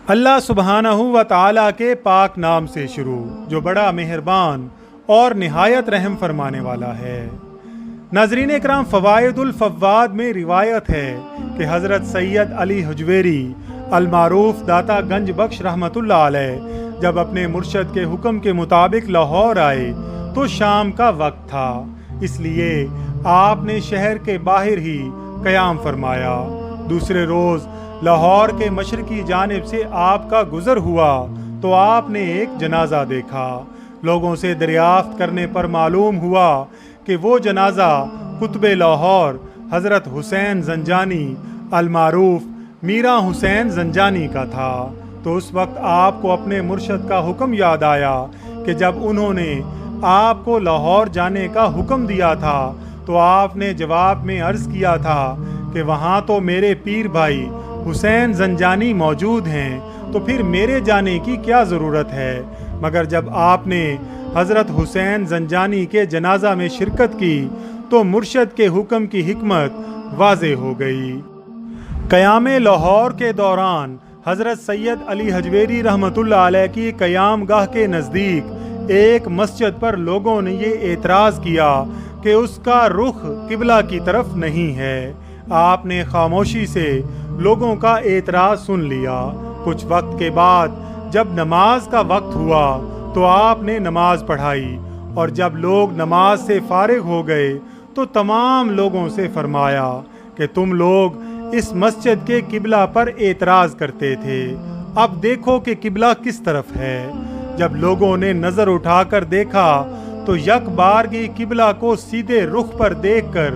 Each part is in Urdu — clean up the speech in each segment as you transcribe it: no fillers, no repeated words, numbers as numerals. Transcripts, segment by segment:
اللہ سبحانہ و تعالیٰ کے پاک نام سے شروع جو بڑا مہربان اور نہایت رحم فرمانے والا ہے۔ ناظرین اکرام، فوائد الفواد میں روایت ہے کہ حضرت سید علی حجویری المعروف داتا گنج بخش رحمۃ اللہ علیہ جب اپنے مرشد کے حکم کے مطابق لاہور آئے تو شام کا وقت تھا، اس لیے آپ نے شہر کے باہر ہی قیام فرمایا۔ دوسرے روز لاہور کے مشرقی جانب سے آپ کا گزر ہوا تو آپ نے ایک جنازہ دیکھا۔ لوگوں سے دریافت کرنے پر معلوم ہوا کہ وہ جنازہ قطب لاہور حضرت حسین زنجانی المعروف میرا حسین زنجانی کا تھا۔ تو اس وقت آپ کو اپنے مرشد کا حکم یاد آیا کہ جب انہوں نے آپ کو لاہور جانے کا حکم دیا تھا تو آپ نے جواب میں عرض کیا تھا کہ وہاں تو میرے پیر بھائی حسین زنجانی موجود ہیں، تو پھر میرے جانے کی کیا ضرورت ہے؟ مگر جب آپ نے حضرت حسین زنجانی کے جنازہ میں شرکت کی تو مرشد کے حکم کی حکمت واضح ہو گئی۔ قیام لاہور کے دوران حضرت سید علی حجویری رحمۃ اللہ علیہ کی قیام گاہ کے نزدیک ایک مسجد پر لوگوں نے یہ اعتراض کیا کہ اس کا رخ قبلہ کی طرف نہیں ہے۔ آپ نے خاموشی سے لوگوں کا اعتراض سن لیا۔ کچھ وقت کے بعد جب نماز کا وقت ہوا تو آپ نے نماز پڑھائی، اور جب لوگ نماز سے فارغ ہو گئے تو تمام لوگوں سے فرمایا کہ تم لوگ اس مسجد کے قبلہ پر اعتراض کرتے تھے، اب دیکھو کہ قبلہ کس طرف ہے۔ جب لوگوں نے نظر اٹھا کر دیکھا تو یک بارگی قبلہ کو سیدھے رخ پر دیکھ کر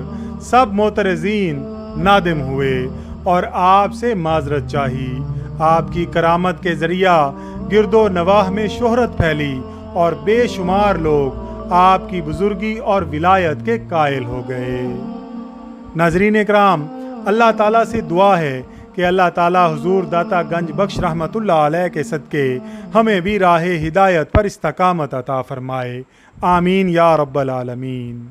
سب معترضین نادم ہوئے اور آپ سے معذرت چاہی۔ آپ کی کرامت کے ذریعہ گرد و نواح میں شہرت پھیلی اور بے شمار لوگ آپ کی بزرگی اور ولایت کے قائل ہو گئے۔ ناظرین اکرام، اللہ تعالیٰ سے دعا ہے کہ اللہ تعالیٰ حضور داتا گنج بخش رحمۃ اللہ علیہ کے صدقے ہمیں بھی راہ ہدایت پر استقامت عطا فرمائے، آمین یا رب العالمین۔